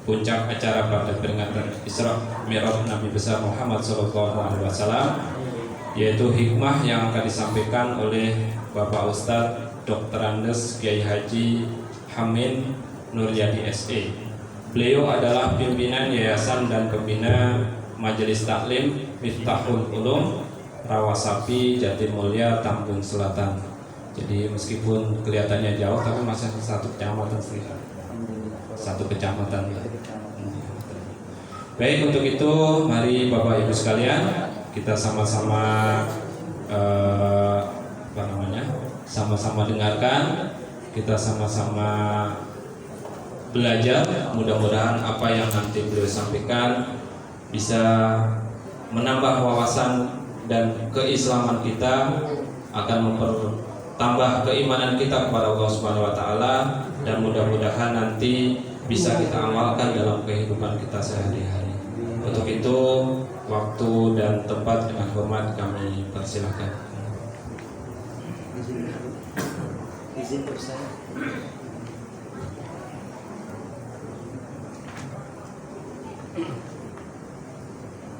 puncak acara pada peringatan Isra Mi'raj Nabi besar Muhammad SAW, yaitu hikmah yang akan disampaikan oleh Bapak Ustadz Dr. Andes Kiai Haji Hamid Nuryadi SE. Beliau adalah pimpinan yayasan dan pembina Majelis Taklim Miftahul Ulum Rawasapi Jatimulya Tambun Selatan. Jadi meskipun kelihatannya jauh tapi masih satu kecamatan sih. Satu kecamatan. Baik, untuk itu mari Bapak Ibu sekalian kita sama-sama sama-sama dengarkan, kita sama-sama belajar. Mudah-mudahan apa yang nanti beliau sampaikan bisa menambah wawasan dan keislaman kita, akan mempertambah keimanan kita kepada Allah Subhanahu wa taala, dan mudah-mudahan nanti bisa kita amalkan dalam kehidupan kita sehari-hari. Untuk itu waktu dan tempat dengan hormat kami persilakan. Izin bersama.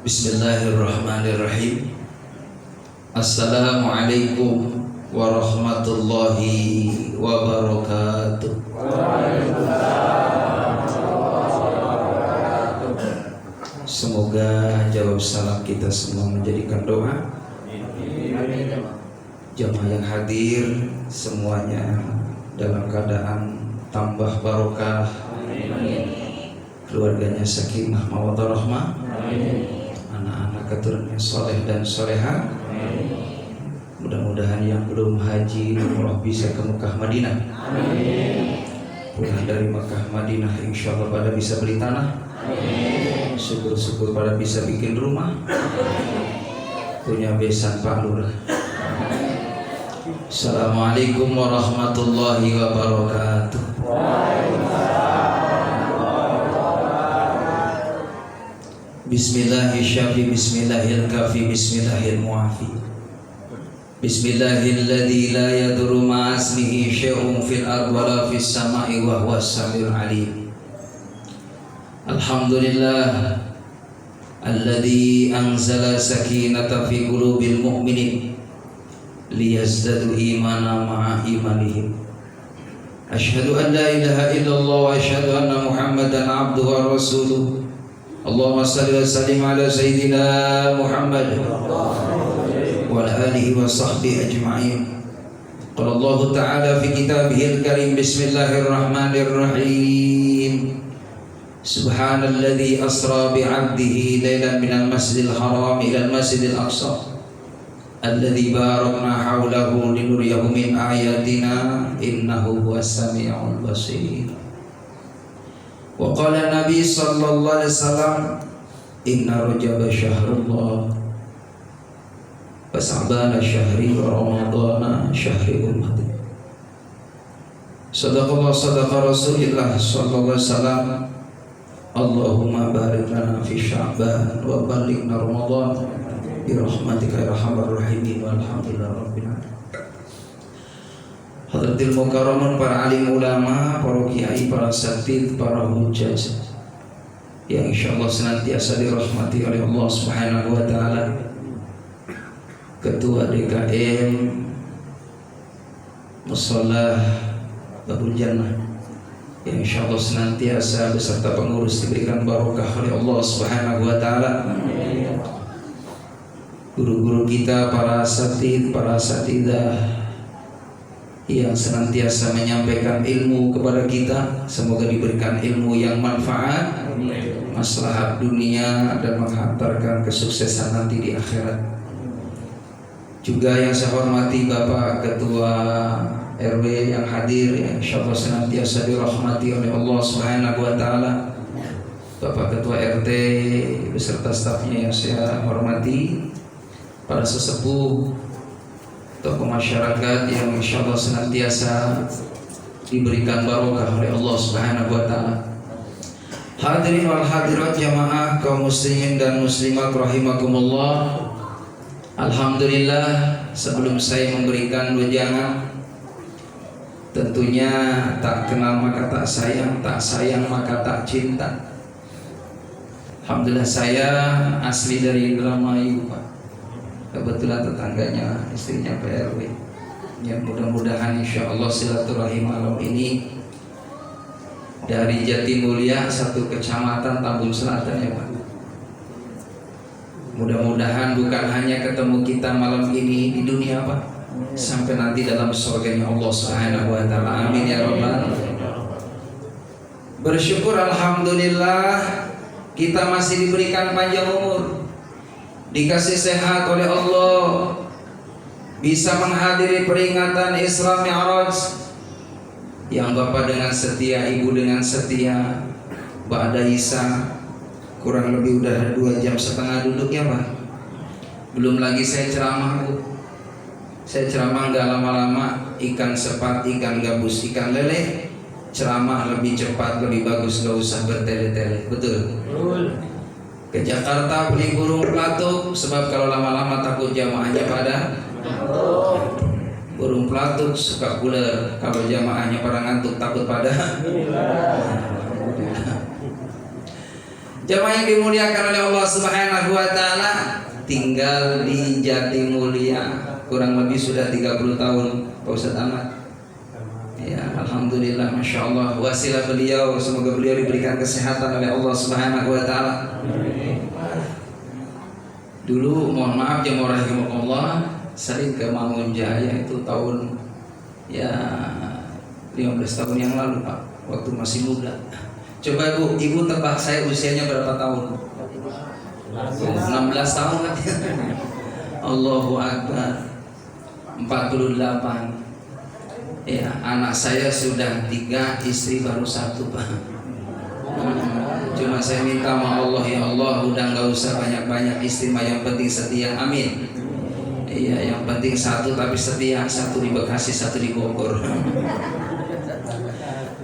Bismillahirrahmanirrahim. Assalamualaikum warahmatullahi wabarakatuh. Semoga jawab salam kita semua menjadikan doa. Jamaah yang hadir semuanya dalam keadaan tambah barokah, keluarganya sakinah mawaddah rahmah, anak-anak keturunannya soleh dan soleha. Mudah-mudahan yang belum haji umroh bisa ke Mekah Madinah. Pulang dari Mekah Madinah insya Allah pada bisa beli tanah. Syukur-syukur pada bisa bikin rumah, punya besan Pak Lurah. Assalamualaikum warahmatullahi wabarakatuh. Bismillahirrahmanirrahim. Bismillahirrahmanirrahim. Bismillahirrahmanirrahim. Bismillahilladzi la yadurru ma'a ismihi syai'un fil ardi wa la fis sama'i wa huwas samiul 'alim. Alhamdulillah alladzi anzala sakinata fi qulubil mu'minin liyazdadu imana ma'a imanihim. Asyhadu an la ilaha illallah wa asyhadu anna Muhammadan 'abduhu wa rasuluh. Allahumma shalli wa sallim ala sayyidina Muhammad wa ala alihi wa sahbihi ajma'in. Qala Allah ta'ala fi kitabihil karim. Bismillahirrahmanirrahim. Subhanalladzi asra bi'abdihi lailan minal masjidil haram ilal masjidil aqsa alladzi barakna haulahu linuriyahu min ayatina innahu huwas sami'ul basir. Wa qala Nabi sallallahu alaihi wasallam inna rajaba syahrullah wa sa'bana syahri wa ramadana syahri ummati. Sadaqallah sadaqa Rasulullah sallallahu alaihi wasallam. Allahumma barik lana fi Sya'ban wa ballighna Ramadan bi rahmatika ya arhamar rahimin walhamdulillahi rabbil alamin. Hadratil mukarramun, para alim ulama, para kiai, para satid, para hujjaj yang insyaallah senantiasa dirahmati oleh Allah Subhanahu wa taala. Ketua DKM Musholah Babul Jannah yang insyaallah senantiasa beserta pengurus diberikan barokah oleh Allah Subhanahu wa taala. Guru-guru kita, para asatidz, para asatidah yang senantiasa menyampaikan ilmu kepada kita, semoga diberikan ilmu yang manfaat, maslahat dunia dan menghantarkan kesuksesan nanti di akhirat. Juga yang saya hormati Bapak Ketua RW yang hadir, yang insyaallah senantiasa dirahmati oleh Allah Subhanahu wa taala. Bapak Ketua RT beserta stafnya yang saya hormati, para sesepuh, tokoh masyarakat yang insyaallah senantiasa diberikan barokah oleh Allah Subhanahu wa taala. Hadirin wal hadirat jamaah kaum muslimin dan muslimat rahimakumullah. Alhamdulillah, sebelum saya memberikan wejangan Tentunya tak kenal maka tak sayang maka tak cinta. Alhamdulillah saya asli dari Indramayu Pak. Kebetulan tetangganya istrinya PRW. Ya mudah-mudahan insya Allah silaturahim malam ini dari Jatimulya, satu kecamatan Tambun Selatan ya Pak. Mudah-mudahan bukan hanya ketemu kita malam ini di dunia Pak, sampai nanti dalam surganya Allah Subhanahu wa taala. Amin ya rabbal alamin. Bersyukur alhamdulillah kita masih diberikan panjang umur, dikasih sehat oleh Allah, bisa menghadiri peringatan Isra Mi'raj yang Bapak dengan setia, Ibu dengan setia. Ba'da Isya kurang lebih udah 2,5 jam duduk ya Pak. Belum lagi saya ceramah Bu. Saya ceramah nggak lama-lama, ikan sepat, ikan gabus, ikan lele. Ceramah lebih cepat, lebih bagus, nggak usah bertele-tele. Betul? Ke Jakarta beli burung pelatuk, sebab kalau lama-lama takut jamaahnya pada burung pelatuk suka buler, kalau jamaahnya pada ngantuk takut pada. Jamaah yang dimuliakan oleh Allah Subhanahu wa taala, tinggal di Jatimulya kurang lebih sudah 30 tahun Pak Ustadz Ahmad. Ya, alhamdulillah, masya Allah. Wasilah beliau, semoga beliau diberikan kesehatan oleh Allah Subhanahu wa taala. Dulu mohon maaf jemaah rahimakumullah, sering ke Mangunjaya itu tahun ya 15 tahun yang lalu Pak, waktu masih muda. Coba Ibu tebak saya usianya berapa tahun? 16 tahun kan? Allahu Akbar. 48. Ya, anak saya sudah 3, istri baru 1 Pak. Cuma saya minta sama Allah, ya Allah udah nggak usah banyak-banyak istri mah, yang penting setia, amin. Iya, yang penting 1 tapi setia, 1 di Bekasi, 1 di Bogor.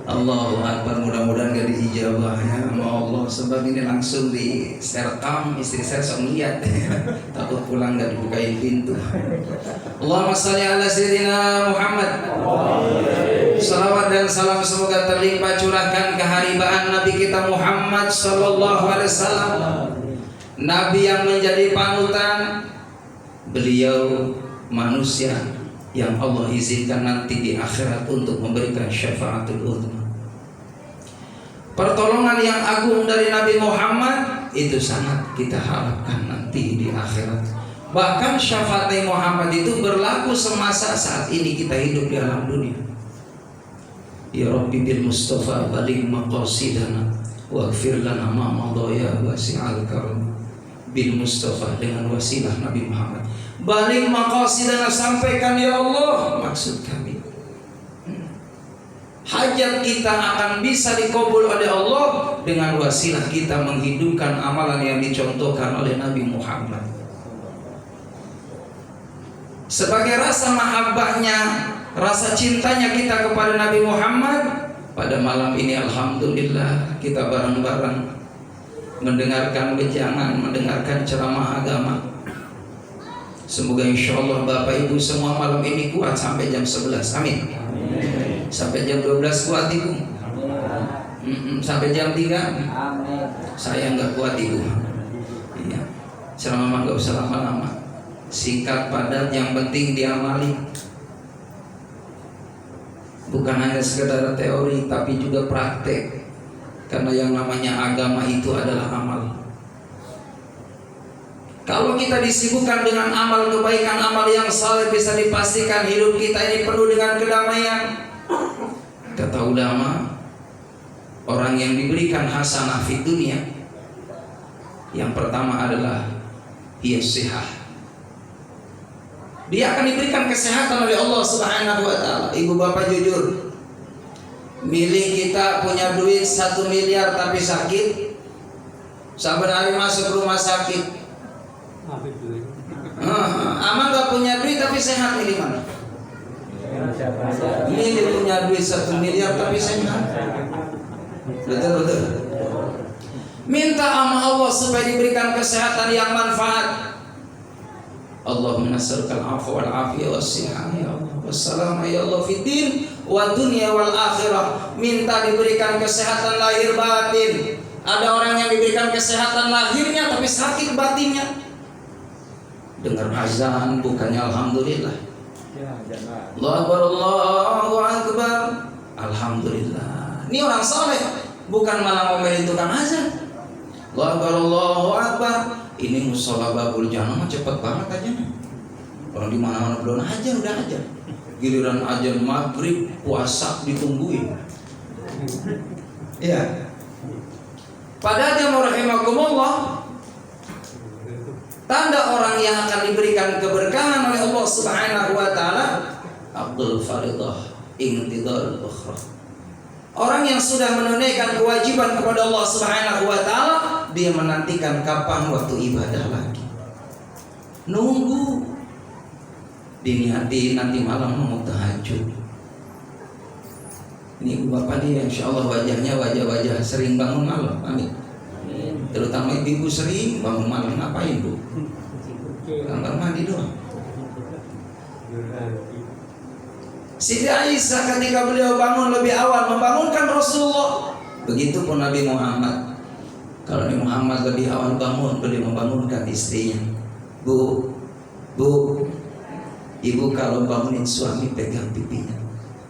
Allahu Akbar, mudah-mudahan gak diijabah ya sama Allah, sebab ini langsung di serkam, istri saya sok lihat. Takut pulang gak dibukain pintu. Allahumma sholli ala sayyidina Muhammad. Salawat dan salam semoga terlimpah curahkan keharibaan Nabi kita Muhammad sallallahu alaihi wasallam, Nabi yang menjadi panutan. Beliau manusia yang Allah izinkan nanti di akhirat untuk memberikan syafaatul uzma. Pertolongan yang agung dari Nabi Muhammad itu sangat kita harapkan nanti di akhirat. Bahkan syafaat Nabi Muhammad itu berlaku semasa saat ini kita hidup di alam dunia. Ya Rabbi bil Mustafa baligh maqasidana waghfir lana ma madha ya wasi'al karam. Bil Mustafa, dengan wasilah Nabi Muhammad, baligh maqasidana, sampaikan ya Allah maksud kami. Hajat kita akan bisa dikabul oleh Allah dengan wasilah kita menghidupkan amalan yang dicontohkan oleh Nabi Muhammad. Sebagai rasa mahabbahnya, rasa cintanya kita kepada Nabi Muhammad, pada malam ini alhamdulillah kita bareng-bareng mendengarkan wejangan, mendengarkan ceramah agama. Semoga insya Allah Bapak Ibu semua malam ini kuat sampai jam 11, amin. Sampai jam 12 kuat Ibu. Sampai jam 3 amin. Saya nggak kuat Ibu. Iya. Ceramah nggak usah lama-lama, singkat padat, yang penting diamali. Bukan hanya sekedar teori tapi juga praktek. Karena yang namanya agama itu adalah amal. Kalau kita disibukkan dengan amal kebaikan, amal yang saleh, bisa dipastikan hidup kita ini penuh dengan kedamaian. Kata ulama, orang yang diberikan hasanah fi dunia, yang pertama adalah ia sehat. Dia akan diberikan kesehatan oleh Allah Subhanahu wa taala. Ibu bapak jujur, milih kita punya duit 1 miliar tapi sakit, saban hari masuk rumah sakit. Amal gak punya duit tapi sehat, milih mana? Milih punya duit 1 miliar tapi sehat. Betul. Minta sama Allah supaya diberikan kesehatan yang manfaat. Allahumma nas'aluka al-'afwa wal 'afiyah was-sihah ya Allah. wassalam ya Allah fiddin wa dunya wal akhirah. Minta diberikan kesehatan lahir batin. Ada orang yang diberikan kesehatan lahirnya tapi sakit batinnya. Dengar azan bukannya alhamdulillah. Allahu Akbar, Allahu Akbar, alhamdulillah. Ini orang soleh, bukan malah mau merintahkan azan. Allahu Akbar, Allahu Akbar. Ini musola Babul Jannah mah cepet banget aja. Orang di mana-mana belum aja udah aja. Giliran azan maghrib puasa ditungguin. Iya. Padahal jamaah rahimakumullah, tanda orang yang akan diberikan keberkahan oleh Allah Subhanahu wa taala Abdul Faridah intidar ukhra. Orang yang sudah menunaikan kewajiban kepada Allah Subhanahu wa taala, dia menantikan kapan waktu ibadah lagi. Nunggu diniati nanti malam mau tahajud. Ini ibu bapak nih, insya Allah wajahnya wajah-wajah sering bangun malam, amin. Terutama ibu sering bangun malam, ngapain bu? Kamar mandi doang. Siti Aisyah ketika beliau bangun lebih awal membangunkan Rasulullah. Begitupun Nabi Muhammad. Kalau Nabi Muhammad lebih awal bangun, beliau membangunkan istrinya. Bu, ibu kalau bangunin suami pegang pipinya.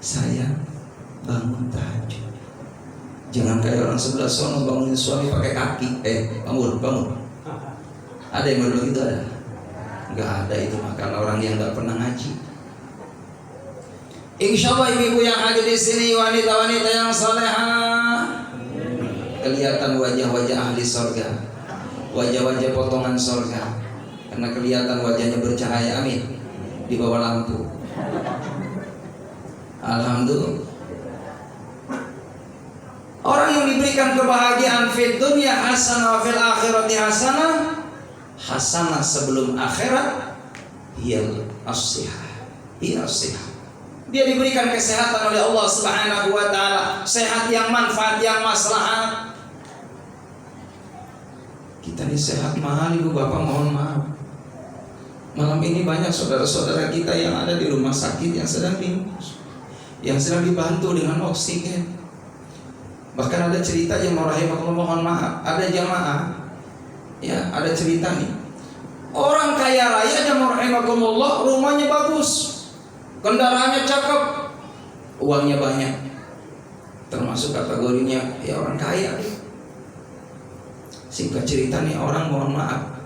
Saya bangun tahajud. Jangan kayak orang sebelah sono bangunin suami pakai kaki. Bangun. Ada yang begitu ada? Enggak ada, itu makan orang yang enggak pernah ngaji. Insyaallah ibu-ibu yang ada di sini, wanita-wanita yang salehah, kelihatan wajah-wajah ahli surga, wajah-wajah potongan surga, karena kelihatan wajahnya bercahaya, amin, di bawah lampu. Alhamdulillah. Orang yang diberikan kebahagiaan fid dunya hasanah wa fil akhirati hasanah. Hasanah sebelum akhirat hiyal as-sihah. Dia diberikan kesehatan oleh Allah Subhanahu wa taala, sehat yang manfaat, yang maslahat. Kita ini sehat mahal, ibu bapak, mohon maaf. Malam ini banyak saudara-saudara kita yang ada di rumah sakit yang sedang dibantu dengan oksigen. Bahkan ada cerita jemaah rahimakumullah, mohon maaf, ada jamaah ya, ada cerita nih. Orang kaya raya jemaah rahimakumullah, rumahnya bagus, kendaraannya cakep, uangnya banyak, termasuk kategorinya ya orang kaya. Singkat cerita nih, orang mohon maaf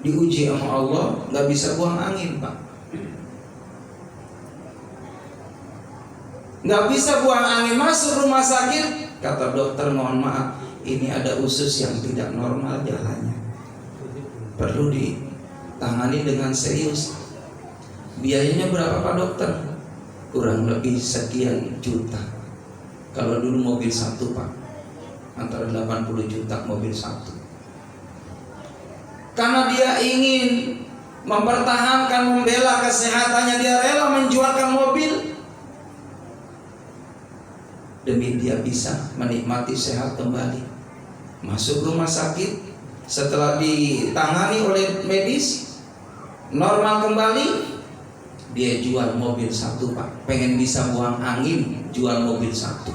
diuji sama Allah, nggak bisa buang angin pak, nggak bisa buang angin, masuk rumah sakit. Kata dokter, mohon maaf, ini ada usus yang tidak normal jalannya, perlu ditangani dengan serius. Biayanya berapa pak dokter? Kurang lebih sekian juta. Kalau dulu mobil satu pak, antara 80 juta mobil satu. Karena dia ingin mempertahankan, membela kesehatannya, dia rela menjualkan mobil demi dia bisa menikmati sehat kembali. Masuk rumah sakit, setelah ditangani oleh medis, normal kembali, dia jual mobil satu pak. Pengen bisa buang angin, jual mobil satu.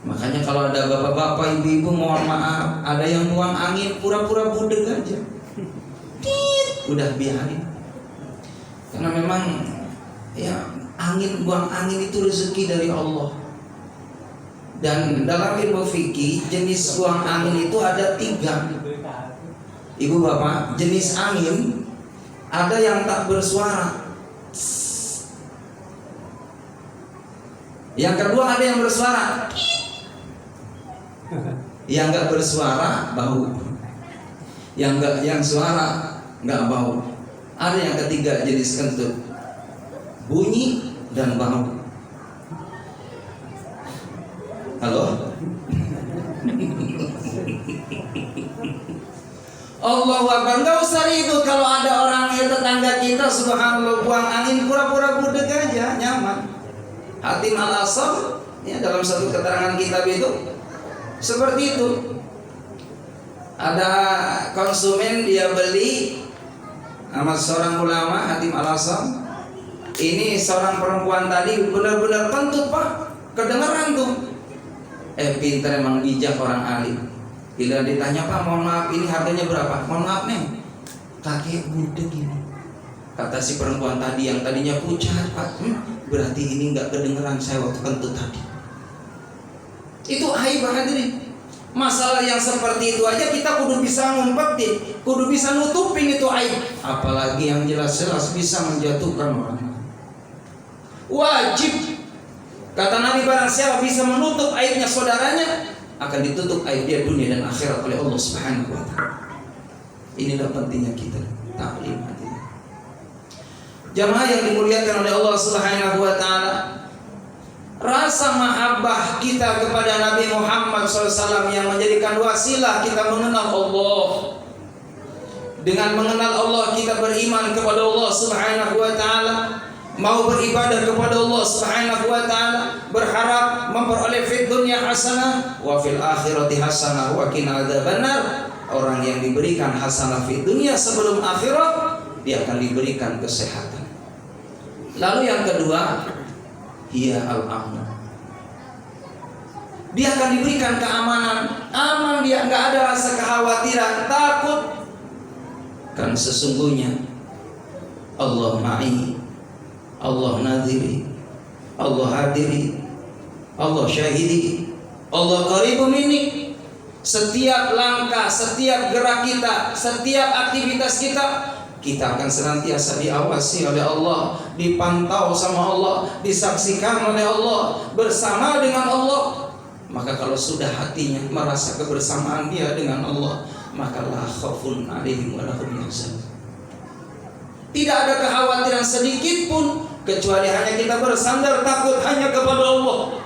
Makanya kalau ada bapak-bapak, ibu-ibu, mohon maaf, ada yang buang angin pura-pura budeg aja, udah biarin. Karena memang ya, buang angin itu rezeki dari Allah. Dan dalam ilmu fikih, jenis buang angin itu ada 3. Ibu bapak, jenis angin ada yang tak bersuara, yang kedua ada yang bersuara, yang nggak bersuara bau, yang suara nggak bau. Ada yang ketiga jenis kentut, bunyi dan bau. Halo? Allahu Akbar. Enggak usah ribut. Kalau ada orang tetangga kita subhanallah buang angin pura-pura budeg aja, nyaman. Hatim al-Asam ya, dalam satu keterangan kitab itu seperti itu. Ada konsumen, dia beli sama seorang ulama, Hatim al-Asam, Ini seorang perempuan tadi benar-benar kentut Pak, kedengeran tuh. Pintar emang, bijak orang alim. Bila ditanya, Pak mohon maaf ini harganya berapa? Mohon maaf nih, kakek budek ini. Kata si perempuan tadi yang tadinya pucat, Pak, berarti ini nggak kedengeran saya waktu kentut tadi. Itu aib hadirin. Masalah yang seperti itu aja kita kudu bisa ngumpetin, kudu bisa nutupin itu aib. Apalagi yang jelas-jelas bisa menjatuhkan orang. Wajib. Kata Nabi, barang siapa bisa menutup aibnya saudaranya, akan ditutup aib dia dunia dan akhirat oleh Allah Subhanahu wa taala. Inilah pentingnya kita taklim hadirin. Jamaah yang dimuliakan oleh Allah Subhanahu wa taala, rasa mahabbah kita kepada Nabi Muhammad SAW yang menjadikan wasilah kita mengenal Allah. Dengan mengenal Allah kita beriman kepada Allah Subhanahu wa taala, mau beribadah kepada Allah Subhanahu wa taala, berharap memperoleh fid dunya hasanah wa fil akhirati hasanah wa qina adzabannar. Orang yang diberikan hasanah fid dunya sebelum akhirat, dia akan diberikan kesehatan. Lalu yang kedua, hiya al-amn. Dia akan diberikan keamanan, aman, dia nggak ada rasa kekhawatiran, takut. Kan sesungguhnya Allah ma'i, Allah nadhiri, Allah hadiri, Allah syahidi, Allah qaribun minni. Setiap langkah, setiap gerak kita, setiap aktivitas kita akan senantiasa diawasi oleh Allah, dipantau sama Allah, disaksikan oleh Allah, bersama dengan Allah. Maka kalau sudah hatinya merasa kebersamaan dia dengan Allah, maka la khaufun 'alaihim wa lahum yahzanun. Tidak ada kekhawatiran sedikit pun, kecuali hanya kita bersandar takut hanya kepada Allah.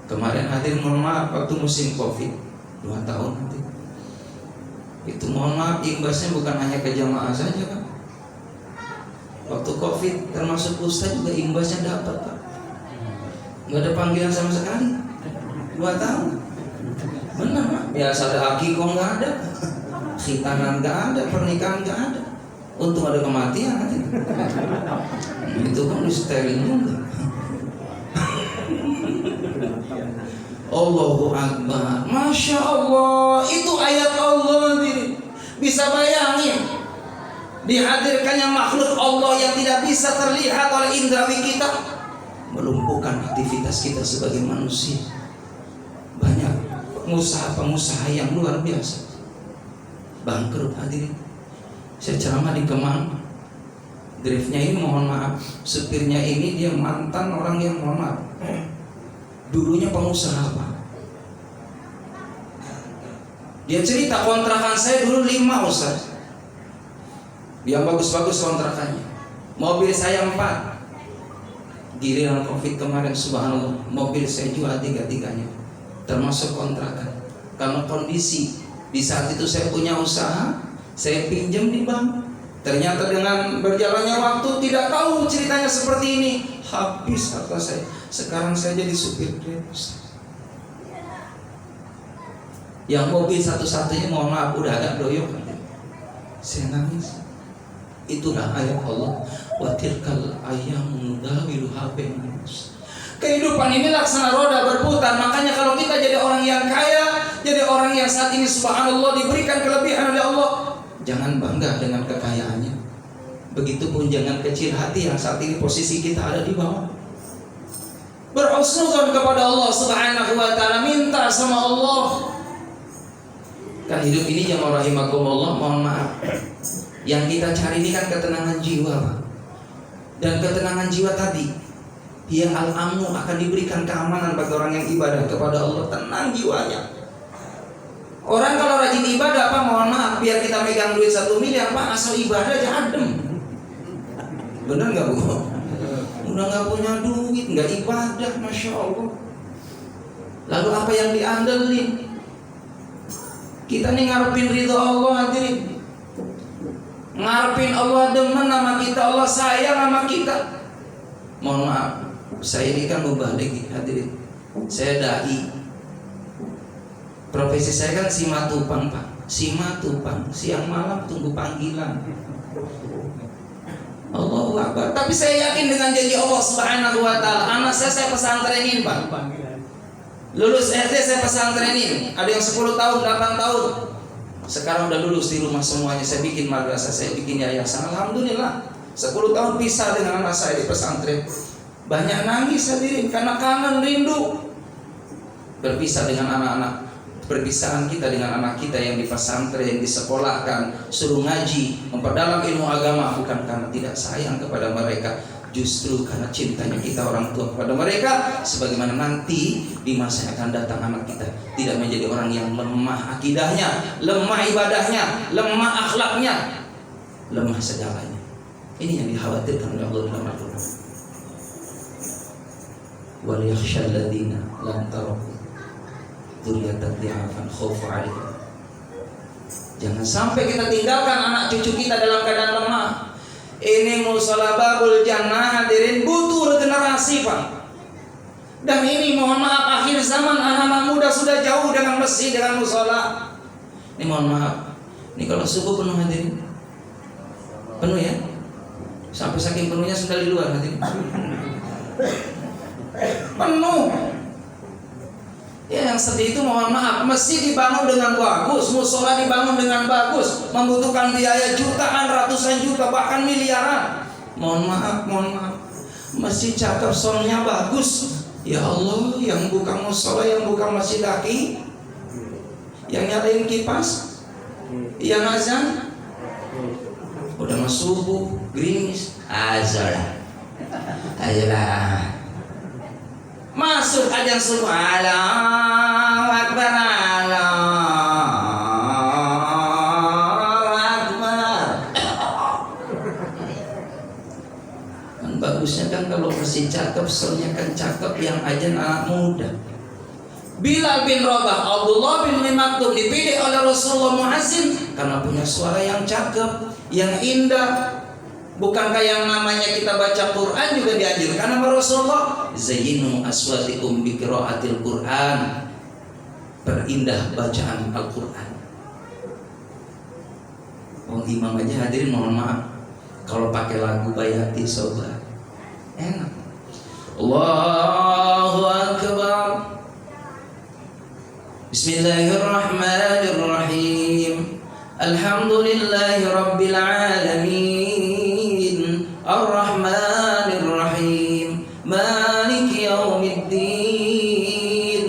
Kemarin hadirin mohon maaf waktu musim Covid 2 tahun nanti. Itu mohon maaf imbasnya bukan hanya ke jamaah saja kan. Waktu Covid termasuk ustaz juga imbasnya dapat Pak. Nggak ada panggilan sama sekali 2 tahun. Benar Pak. Biasa ada akikah nggak ada, khitanan nggak ada, pernikahan nggak ada. Untung ada kematian nanti. Itu kan steril juga. Allahu Akbar, Masya Allah, itu ayat Allah nih. Bisa bayangin dihadirkannya makhluk Allah yang tidak bisa terlihat oleh indrawi kita, melumpuhkan aktivitas kita sebagai manusia. Banyak pengusaha-pengusaha yang luar biasa bangkrut hadirin. Saya ceramah di Kemang, driftnya ini mohon maaf, supirnya ini dia mantan orang yang mohon maaf, dulunya pengusaha Pak. Dia cerita kontrakan saya dulu 5 Ustaz, yang bagus-bagus kontrakannya. Mobil saya 4. Giliran Covid kemarin subhanallah, mobil saya jual 3-tiganya, termasuk kontrakan. Karena kondisi di saat itu saya punya usaha, saya pinjam di bank. Ternyata dengan berjalannya waktu, tidak tahu ceritanya seperti ini, habis harta saya. Sekarang saya jadi supir Grab. Yang mobil satu-satunya mohon maaf udah agak doyok. Saya nangis. Itulah ayat Allah, wa tilkal ayyamu nudawiluha bainan nas. Kehidupan ini laksana roda berputar. Makanya kalau kita jadi orang yang kaya, jadi orang yang saat ini subhanallah diberikan kelebihan oleh Allah, jangan bangga dengan kekayaannya. Begitupun jangan kecil hati yang saat ini posisi kita ada di bawah. Berhusnuzon kepada Allah Subhanahu wa taala, minta sama Allah. Kan hidup ini jamaah rahimakumullah, mohon maaf, yang kita cari ini kan ketenangan jiwa Pak. Dan ketenangan jiwa tadi, dia al-amnu, akan diberikan keamanan bagi orang yang ibadah kepada Allah, tenang jiwanya. Orang kalau rajin ibadah Pak, mohon maaf, biar kita megang duit 1 miliar Pak, asal ibadah aja adem. Bener gak Bu? Udah gak punya duit, gak ibadah, Masya Allah. Lalu apa yang diandelin? Kita nih ngarepin ridho Allah hadirin, ngarepin Allah demen nama kita, Allah sayang sama kita. Mohon maaf, saya ini kan mubalik hadirin, saya dai. Profesi saya kan simatupang Pak, simatupang, siang malam tunggu panggilan. Allahu Akbar. Tapi saya yakin dengan janji Allah Subhanahu wa taala, anak saya pesantrenin, Pak. Lulus SD saya pesantrenin. Ada yang 10 tahun, 8 tahun. Sekarang udah lulus di rumah semuanya. Saya bikin madrasah, saya bikin yayasan. Alhamdulillah. 10 tahun pisah dengan anak saya di pesantren. Banyak nangis hadirin karena kangen, rindu. Berpisah dengan anak-anak. Perpisahan kita dengan anak kita yang di pesantren, disekolahkan, suruh ngaji, memperdalam ilmu agama, bukan karena tidak sayang kepada mereka, justru karena cintanya kita orang tua kepada mereka. Sebagaimana nanti di masa yang akan datang anak kita tidak menjadi orang yang lemah akidahnya, lemah ibadahnya, lemah akhlaknya, lemah segalanya. Ini yang dikhawatirkan oleh Allah dalam Al-Quran. Wal yakhshal ladzina lam taraku dzurriyyatan dhi'afan khaufu 'alaihim. Jangan sampai kita tinggalkan anak cucu kita dalam keadaan lemah. Ini mushola babul jannah hadirin butuh regenerasi, Pak. Dan ini mohon maaf akhir zaman anak-anak muda sudah jauh dengan masjid, dengan mushola. Ini mohon maaf. Ini kalau subuh penuh hadirin. Penuh ya. Sampai saking penuhnya sudah di luar hadirin. Penuh. Ya, yang sedih itu mohon maaf, masjid dibangun dengan bagus, mushola dibangun dengan bagus, membutuhkan biaya jutaan, ratusan juta, bahkan miliaran. Mohon maaf, masjid cakep, soundnya bagus. Ya Allah, yang buka mushola, yang buka masjid lagi, yang nyalain kipas, yang azan, udah mau subuh, gerimis, azan, ayolah. Masuk ajan subuh, Allahu Akbar, Allahu Akbar. Kan bagusnya kan kalau masih cakep, soalnya kan cakep, yang ajan anak muda. Bilal bin Rabah, Abdullah bin Maktum dipilih oleh Rasulullah muazzin karena punya suara yang cakep, yang indah. Bukankah yang namanya kita baca Quran juga dianjurkan sama Rasulullah? Zayyinu aswatikum bi qiraatil Quran. Perindah bacaan Al-Quran. Imam aja hadirin mohon maaf kalau pakai lagu Bayati Sobat enak. Allahu Akbar. Bismillahirrahmanirrahim. Alhamdulillahi Rabbil Alamin. Ar-Rahmanir-Rahim. Maliki Yawmiddin.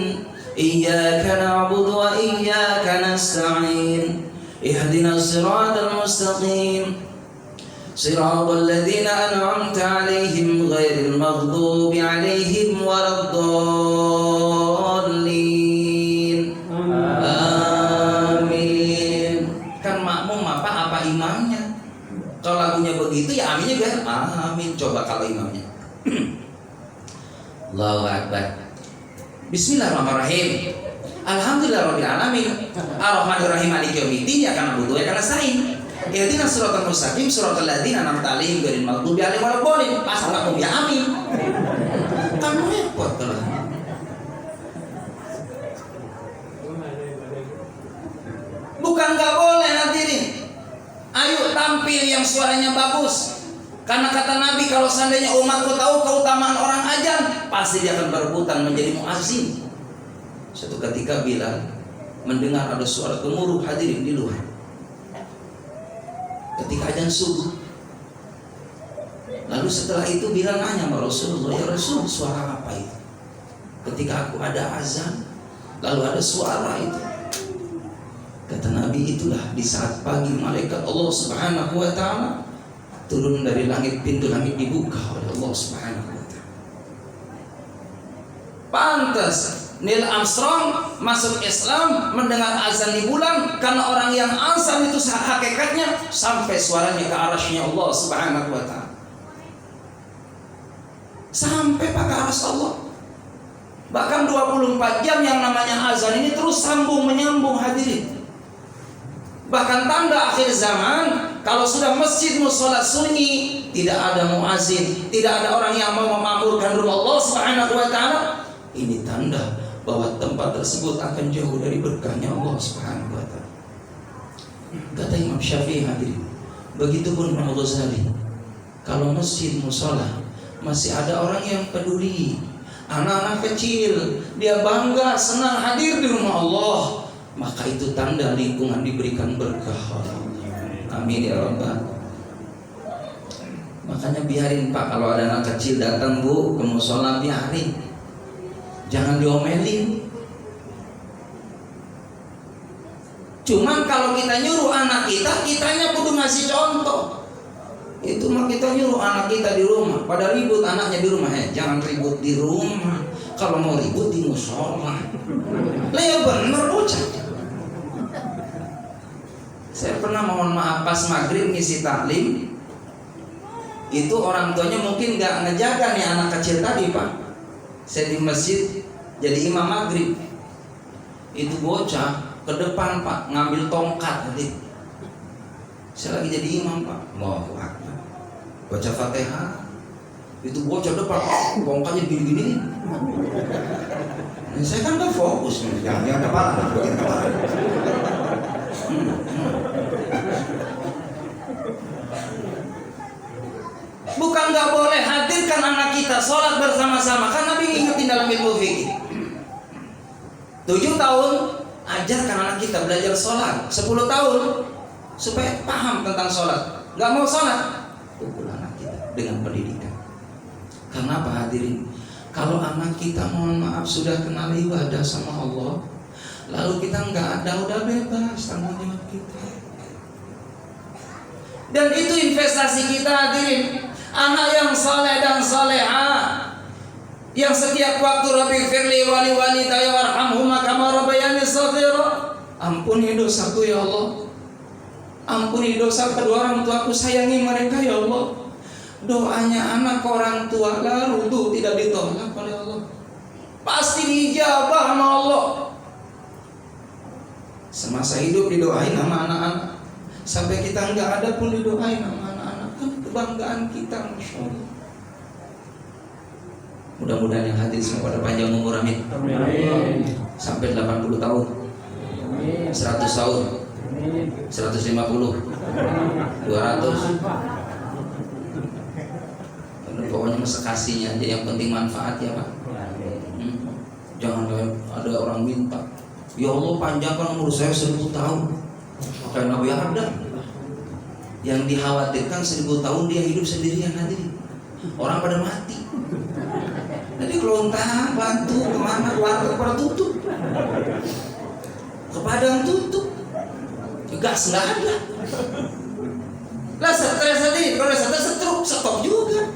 Iyyaka na'budu wa iyyaka nasta'in. Ihdinas siratal mustaqim. Siratal ladzina an'amta 'alaihim ghairil maghdubi 'alaihim waladdallin. Amin. Kan makmum apa imamnya? Kalau lagunya begitu ya aminnya biar amin. Coba kalau imamnya Allahu Akbar. Bismillahirrahmanirrahim. Alhamdulillahirabbil alamin. Arrahmanirrahim maliki yaumiddin. Ya kana butuh ya kana sain. Ihdinas siratal mustaqim siratal ladzina an'amta 'alaihim ghairil maghdubi 'alaihim waladdallin. Pas makmum ya amin. Kan repot kalau. Bukan enggak boleh hadirin. Ayo tampil yang suaranya bagus. Karena kata Nabi, kalau seandainya umatku tahu keutamaan orang ajan, pasti dia akan berebutan menjadi muazzin. Suatu ketika Bilal mendengar ada suara gemuruh hadirin di luar. Ketika ajan subuh. Lalu setelah itu Bilal nanya sama Rasulullah, ya Rasul, suara apa itu? Ketika aku ada azan, lalu ada suara itu. Kata Nabi, itulah di saat pagi malaikat Allah Subhanahu wa ta'ala turun dari langit, pintu langit dibuka oleh Allah Subhanahu wa ta'ala. Pantas Neil Armstrong masuk Islam mendengar azan di bulan, karena orang yang azan itu hakikatnya sampai suaranya ke arasy-Nya Allah Subhanahu wa ta'ala. Sampai ke arasy Allah. Bahkan 24 jam yang namanya azan ini terus sambung menyambung hadirin. Bahkan tanda akhir zaman, kalau sudah masjid mushola sunyi, tidak ada muazzin, tidak ada orang yang mau memakmurkan rumah Allah Subhanahu wa ta'ala. Ini tanda bahwa tempat tersebut akan jauh dari berkahnya Allah Subhanahu wa ta'ala. Kata Imam Syafi'i hadirin, begitupun Imam Ghazali. Kalau masjid musola masih ada orang yang peduli, anak-anak kecil dia bangga senang hadir di rumah Allah, maka itu tanda lingkungan diberikan berkah. Amin ya Rabbal. Makanya biarin Pak, kalau ada anak kecil datang Bu ke musola, biarin, jangan diomelin. Cuman kalau kita nyuruh anak kita, kitanya kudu ngasih contoh. Itu mah kita nyuruh anak kita di rumah, pada ribut anaknya di rumah, jangan ribut di rumah. Kalau mau ribut di musola. Lah ya bener bocah. Saya pernah mohon maaf pas maghrib ngisi taklim, itu orang tuanya mungkin nggak ngejaga nih anak kecil tadi Pak. Saya di masjid jadi imam maghrib, itu bocah ke depan Pak ngambil tongkat tadi. Saya lagi jadi imam Pak, Allahu Akbar, baca Fatihah, itu bocah depan tongkatnya gini-gini. Nah, saya kan nggak fokus, yang kepala, bagian kepala. Bukan nggak boleh hadirkan anak kita sholat bersama-sama, kan Nabi ingetin dalam ilmu fikih. 7 tahun ajarkan anak kita belajar sholat, 10 tahun supaya paham tentang sholat. Nggak mau sholat, pukul anak kita dengan pendidikan. Karena apa hadirin? Kalau anak kita mohon maaf sudah kenal ibadah sama Allah, lalu kita nggak ada, udah bebas tanggung jawab kita. Dan itu investasi kita hadirin. Anak yang saleh dan salehah, yang setiap waktu Rabbi firli wali walidayya warhamhuma kama rabbayani shaghira. Ampuni dosaku ya Allah, ampuni dosa kedua orang tuaku, sayangi mereka ya Allah. Doanya anak ke orang tua lalu tuh tidak ditolak oleh Allah, pasti dijabah sama Allah. Semasa hidup didoain sama anak-anak, sampai kita nggak ada pun didoain sama anak-anak. Kan kebanggaan kita, Masya Allah. Mudah-mudahan yang hadir semua pada panjang umur, amin. Sampai 80 tahun, 100 tahun, 150, 200. Pokoknya masa kasihnya aja, yang penting manfaat ya Pak. Jangan ada orang minta, ya Allah panjangkan umur saya 1000 tahun. Kayak Nabi Adam, yang dikhawatirkan 1000 tahun dia hidup sendirian hadirin. Orang pada mati. Jadi kelontang, bantu kemana, warga pada tutup, ke padang tutup, gas nggak ada. Lah stres tadi, kalau stres stop juga.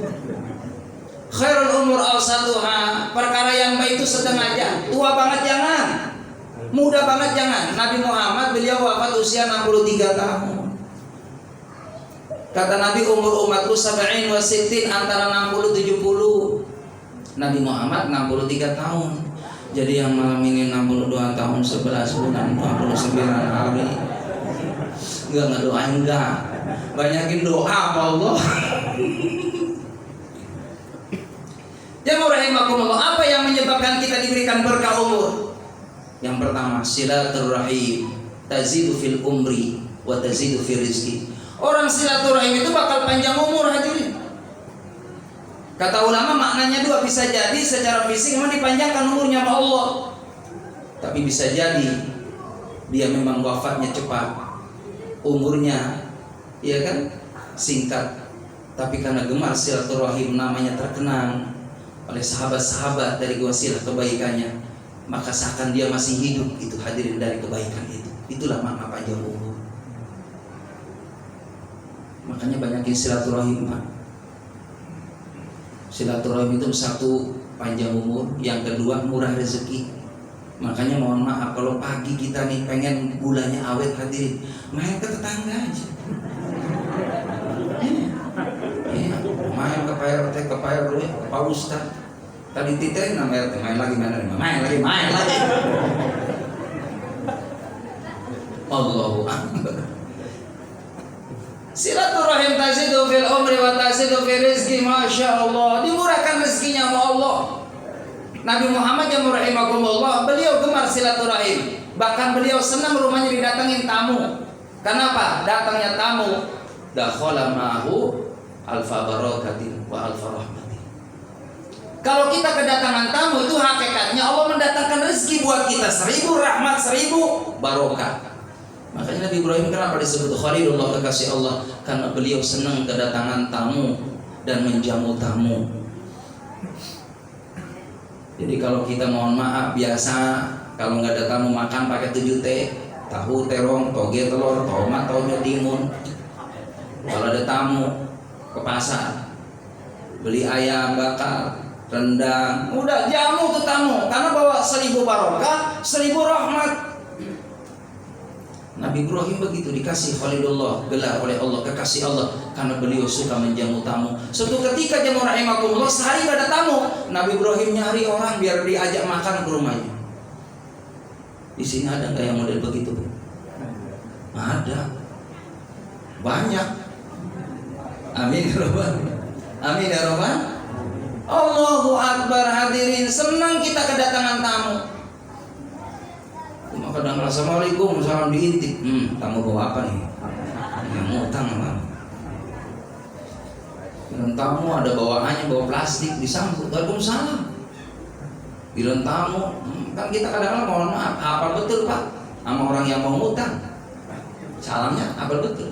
Khairul umur awsatuha, perkara yang baik itu sedang aja. Tua banget jangan, muda banget jangan. Nabi Muhammad beliau wafat usia 63 tahun. Kata Nabi, umur umatku 70 wa 60, antara 60 70. Nabi Muhammad 63 tahun. Jadi yang malam ini 62 tahun 11 bulan 29 hari. Enggak doain enggak. Banyakin doa apa Allah. Jemaah rahimakumullah, apa yang menyebabkan kita diberikan berkah umur? Yang pertama, silaturahim tazidu fil umri wa tazidu fil rizki. Orang silaturahim itu bakal panjang umur hadirin. Kata ulama maknanya dua, bisa jadi secara fisik memang dipanjangkan umurnya sama Allah, tapi bisa jadi dia memang wafatnya cepat, umurnya ya kan singkat, tapi karena gemar silaturahim namanya terkenang oleh sahabat-sahabat dari wasilah kebaikannya, maka seakan dia masih hidup itu hadirin dari kebaikan itu. Itulah makna panjang umur. Makanya banyakin silaturahim Pak. Silaturahim itu satu, panjang umur, yang kedua murah rezeki. Makanya mohon maaf kalau pagi kita nih pengen gulanya awet hadirin, main ke tetangga aja. Main ke PRT, ke PRW, ke Pak Ustaz. Tadi titrin nama RT, main lagi. Allahu Akbar. Silaturahim tazidu fil umri wa tazidu fil rizki, Masya Allah. Dimurahkan rezekinya sama Allah. Nabi Muhammad yang rahimakumullah, beliau gemar silaturahim. Bahkan beliau senang rumahnya didatangin tamu. Kenapa? Datangnya tamu, dakhala ma'hu alfa barakatin wa alfa rahmatin. Kalau kita kedatangan tamu itu hakikatnya Allah mendatangkan rezeki buat kita, 1000 rahmat, 1000 barokah. Makanya Nabi Ibrahim kenapa disebut Khalilullah, kekasih Allah? Karena beliau senang kedatangan tamu dan menjamu tamu. Jadi kalau kita mohon maaf biasa, kalau nggak ada tamu makan pakai 7 teh, tahu, terong, toge, telur, tomat, toge, timun. Kalau ada tamu ke pasar, beli ayam bakar, rendang, udah jamu tuh tamu, karena bawa 1000 barokah, 1000 rahmat. Nabi Ibrahim begitu dikasih Khalilullah, gelar oleh Allah, kekasih Allah, karena beliau suka menjamu tamu. Suatu ketika jemaah rahimakumullah, sehari gak ada tamu, Nabi Ibrahim nyari orang biar diajak makan ke rumahnya. Di sini ada nggak yang model begitu, Bu? Ada, banyak. Amin ya Rabbal. Amin ya Rabbal. Allahu Akbar, hadirin, senang kita kedatangan tamu. Kadang assalamualaikum, salam diintip. Tamu bawa apa nih? Yang ngutang apa? Dan tamu ada bawaannya, bawa plastik disambut. Waalaikumsalam. Bilang tamu, kan kita kadang-kadang mohon maaf, apa betul Pak? Sama orang yang mau ngutang. Salamnya apa betul?